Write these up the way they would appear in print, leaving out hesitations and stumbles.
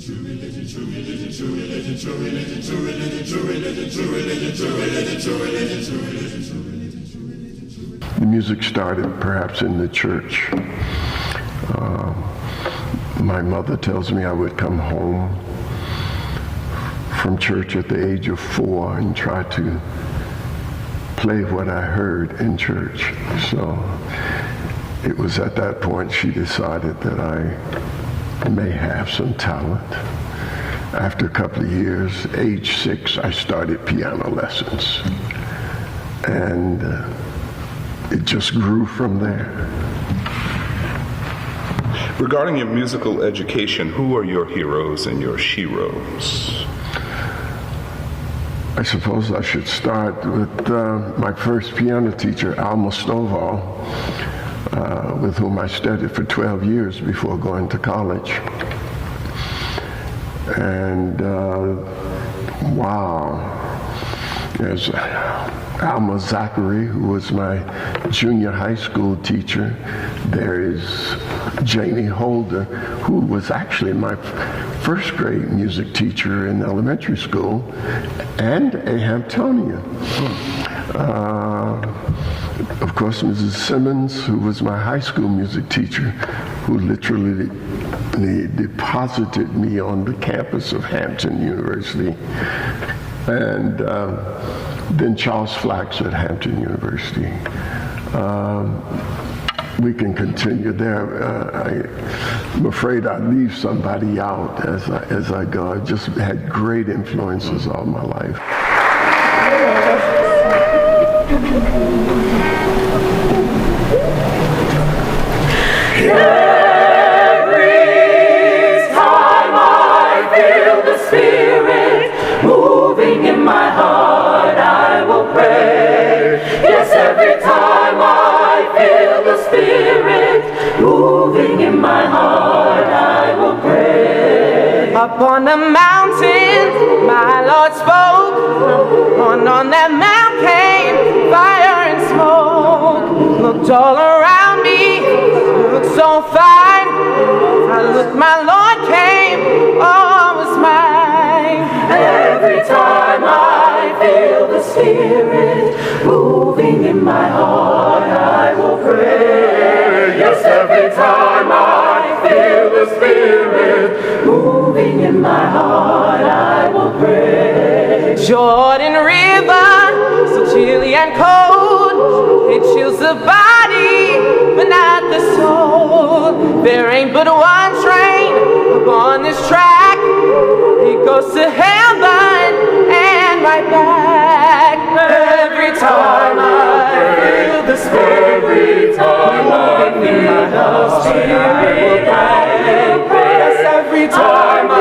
The music started perhaps in the church. My mother tells me I would come home from church at the age of 4 and try to play what I heard in church. So it was at that point she decided that I may have some talent. After a couple of years, age 6, I started piano lessons. And it just grew from there. Regarding your musical education, who are your heroes and your sheroes? I suppose I should start with my first piano teacher, Alma Stovall, with whom I studied for 12 years before going to college. And wow, there's Alma Zachary, who was my junior high school teacher. There is Janie Holder, who was actually my first grade music teacher in elementary school, and a Hamptonian. Of course, Mrs. Simmons, who was my high school music teacher, who literally deposited me on the campus of Hampton University. And then Charles Flax at Hampton University. We can continue there. I'm afraid I leave somebody out as I go. I've just had great influences all my life. Every time I feel the Spirit moving in my heart, I will pray. Yes, every time I feel the Spirit moving in my heart, I will pray. Up on the mountain, my Lord spoke. On that mount came fire and smoke. Looked all around me, looked so fine. I looked, my Lord came, all was mine. Every time I feel the Spirit moving in my heart, I will pray. Yes, every time I feel the Spirit moving in my heart, I will pray. Jordan River, so chilly and cold, it chills the body, but not the soul. There ain't but one train upon this track. It goes to heaven and right back. Every time I feel the Spirit, every time I feel the Spirit, I will pray. Yes, every time I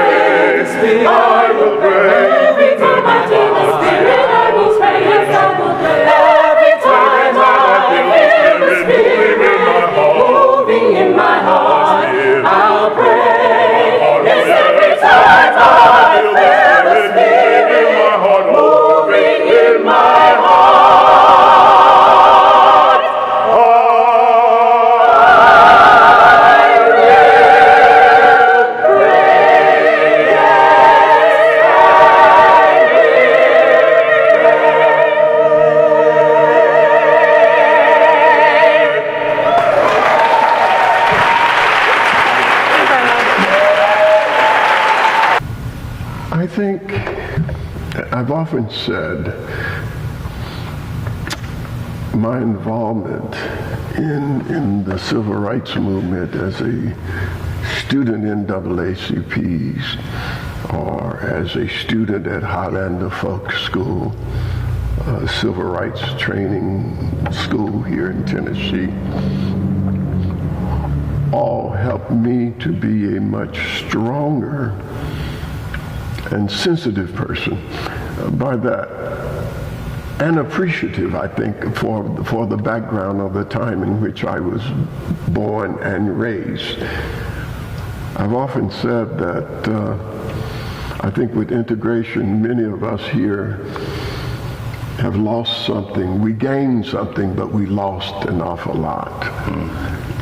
feel the Spirit, I will pray. Every time I feel the Spirit, I will pray. Yes, I will pray. Every time I feel the Spirit moving in my heart, I'll pray. Yes, every time I feel the Spirit moving in my heart, I think I've often said my involvement in the civil rights movement as a student in NAACPs or as a student at Highlander Folk School, a civil rights training school here in Tennessee, all helped me to be a much stronger and sensitive person. By that, and appreciative, I think, for the background of the time in which I was born and raised. I've often said that I think with integration, many of us here have lost something. We gained something, but we lost an awful lot.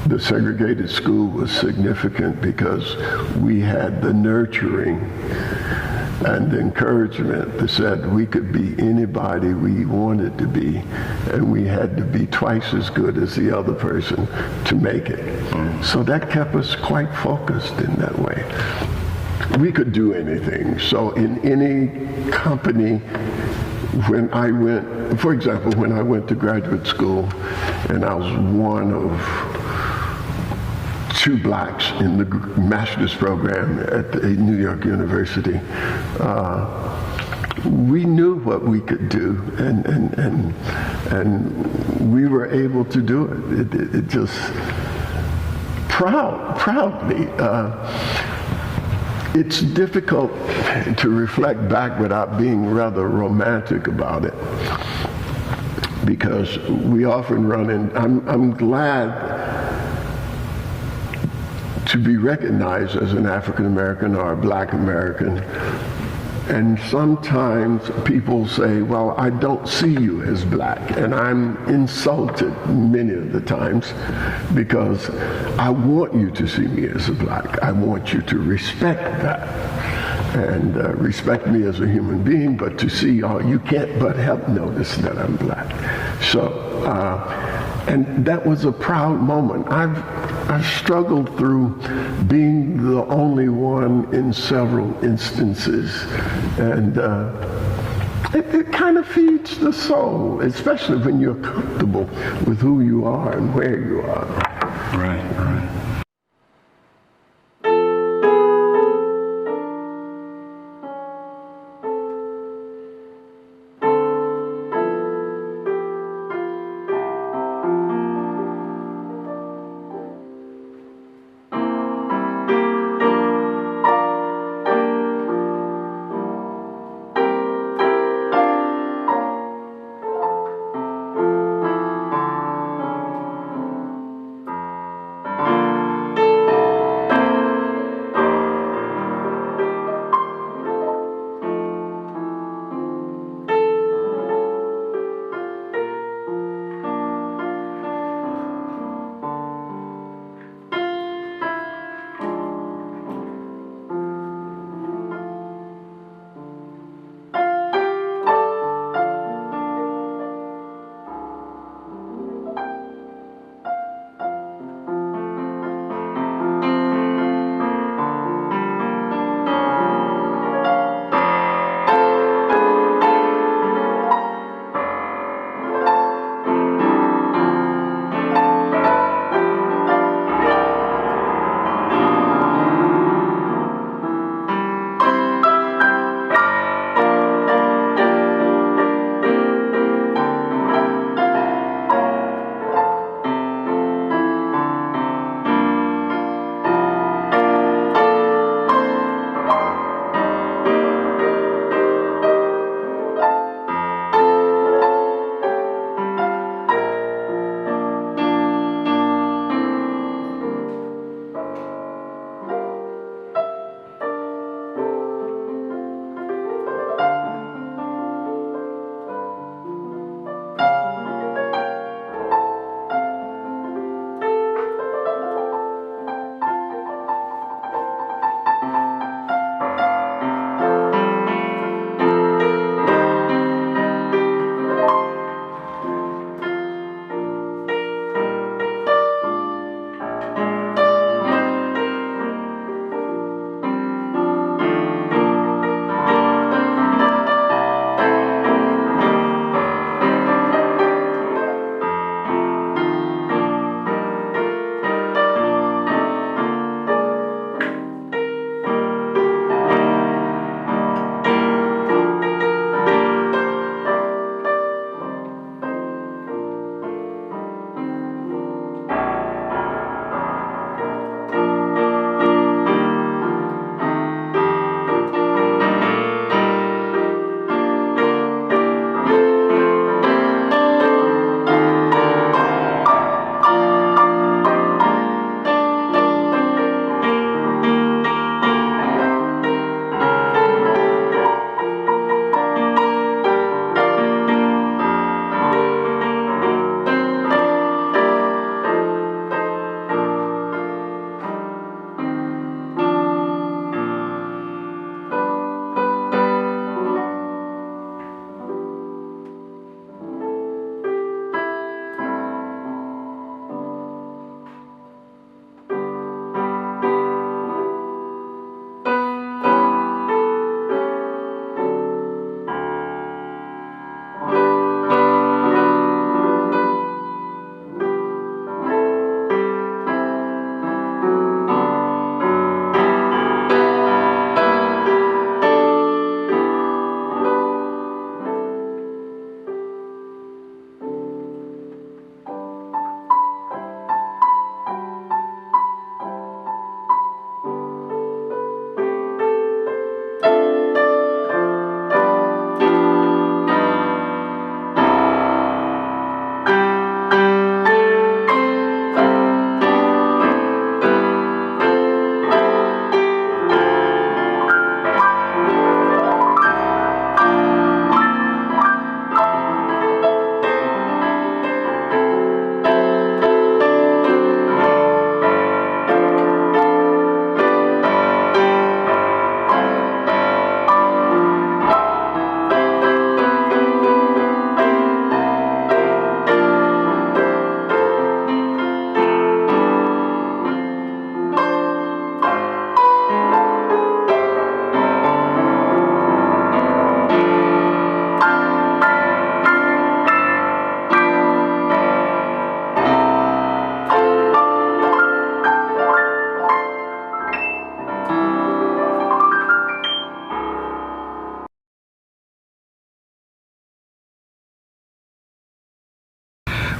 the segregated school was significant because we had the nurturing and the encouragement that said we could be anybody we wanted to be, and we had to be twice as good as the other person to make it. So that kept us quite focused in that way. We could do anything. So in any company, when I went, for example, when I went to graduate school, and I was one of 2 blacks in the master's program at the New York University, we knew what we could do, and we were able to do it. It just proudly. It's difficult to reflect back without being rather romantic about it, because we often run in. I'm glad to be recognized as an African American or a Black American. And sometimes people say, well, I don't see you as black. And I'm insulted many of the times because I want you to see me as a black. I want you to respect that and respect me as a human being, but to see, you can't but help notice that I'm black. So, and that was a proud moment. I've struggled through being the only one in several instances, and it kind of feeds the soul, especially when you're comfortable with who you are and where you are. Right, right.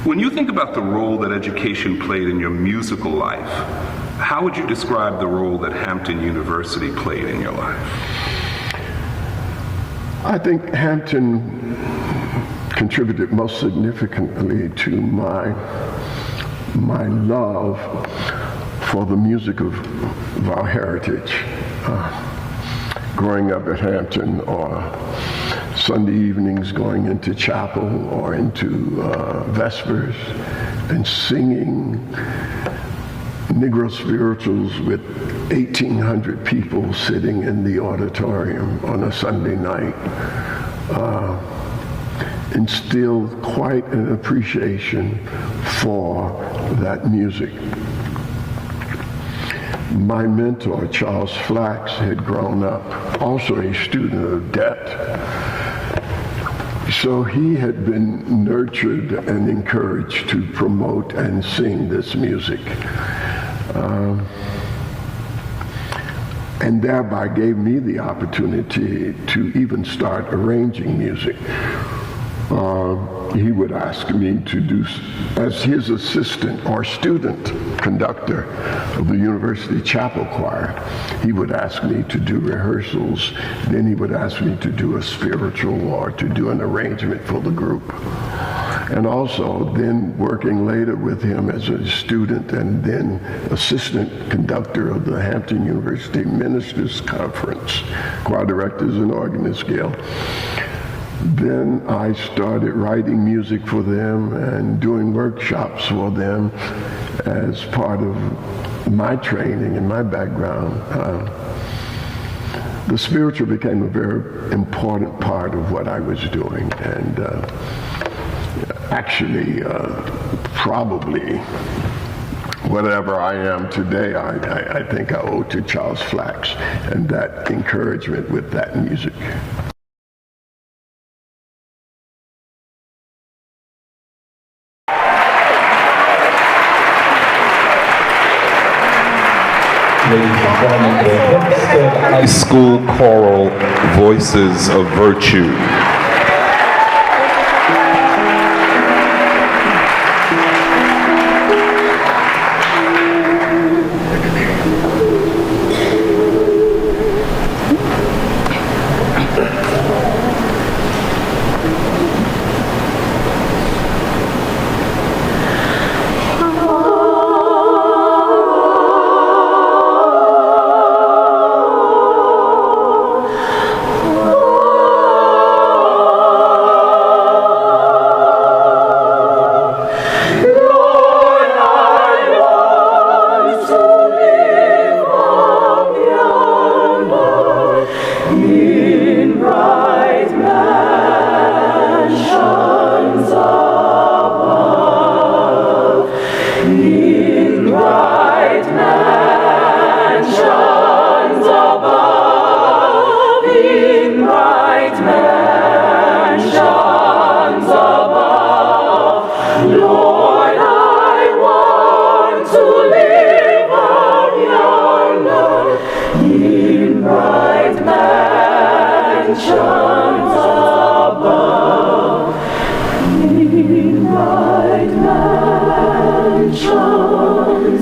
When you think about the role that education played in your musical life, how would you describe the role that Hampton University played in your life? I think Hampton contributed most significantly to my love for the music of our heritage. Growing up at Hampton, or Sunday evenings going into chapel or into Vespers and singing Negro spirituals with 1,800 people sitting in the auditorium on a Sunday night instilled quite an appreciation for that music. My mentor, Charles Flax, had grown up also a student of debt. So he had been nurtured and encouraged to promote and sing this music. And thereby gave me the opportunity to even start arranging music. He would ask me to do, as his assistant or student conductor of the University Chapel Choir, he would ask me to do rehearsals. Then he would ask me to do a spiritual or to do an arrangement for the group. And also then working later with him as a student and then assistant conductor of the Hampton University Ministers Conference, choir directors and organist guild. Then I started writing music for them and doing workshops for them as part of my training and my background. The spiritual became a very important part of what I was doing, and actually probably whatever I am today, I think I owe to Charles Flax and that encouragement with that music. High School Choral Voices of Virtue.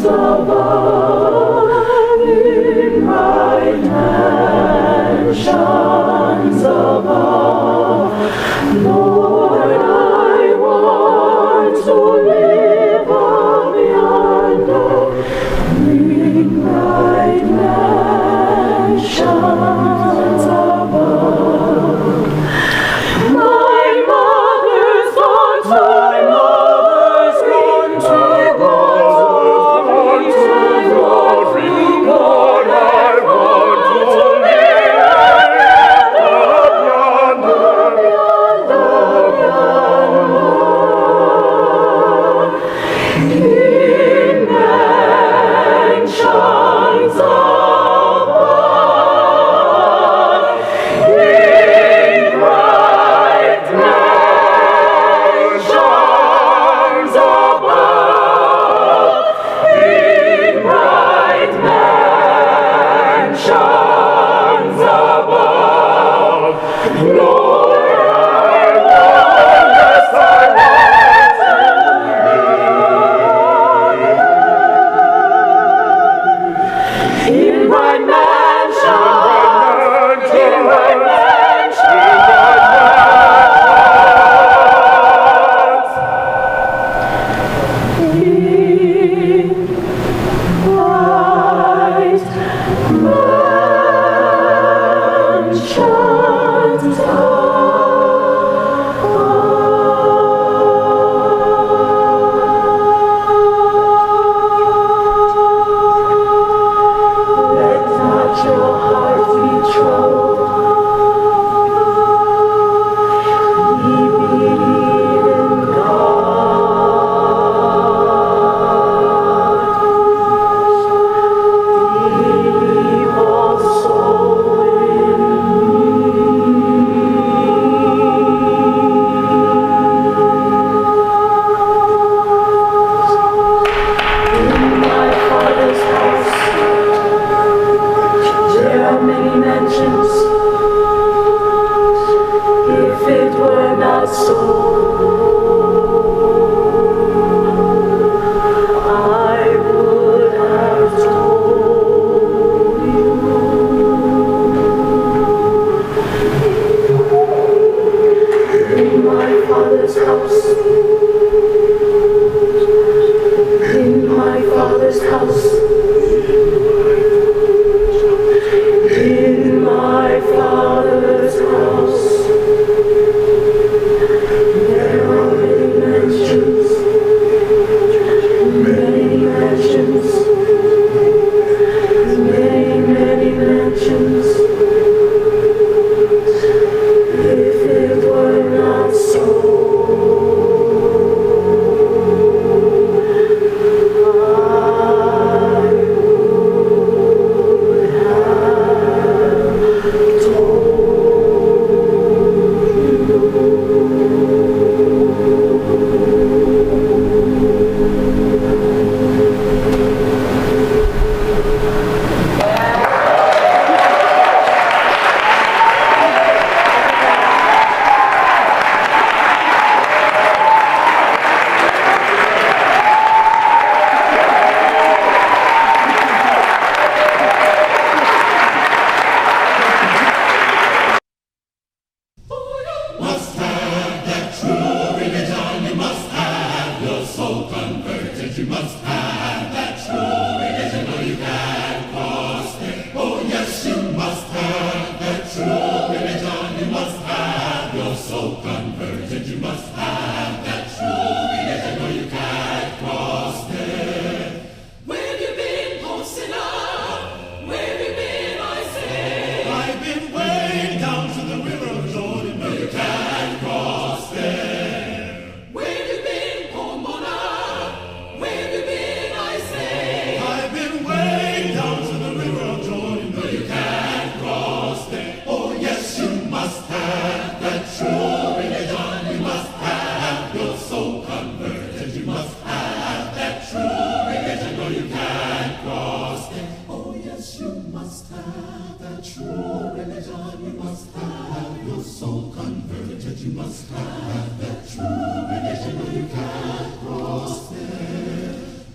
Above. my mansion, in my mansion,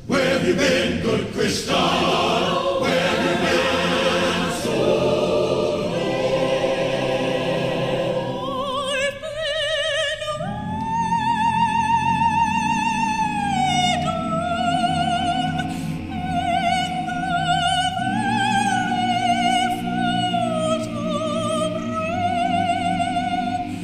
Where have you been, good Christian?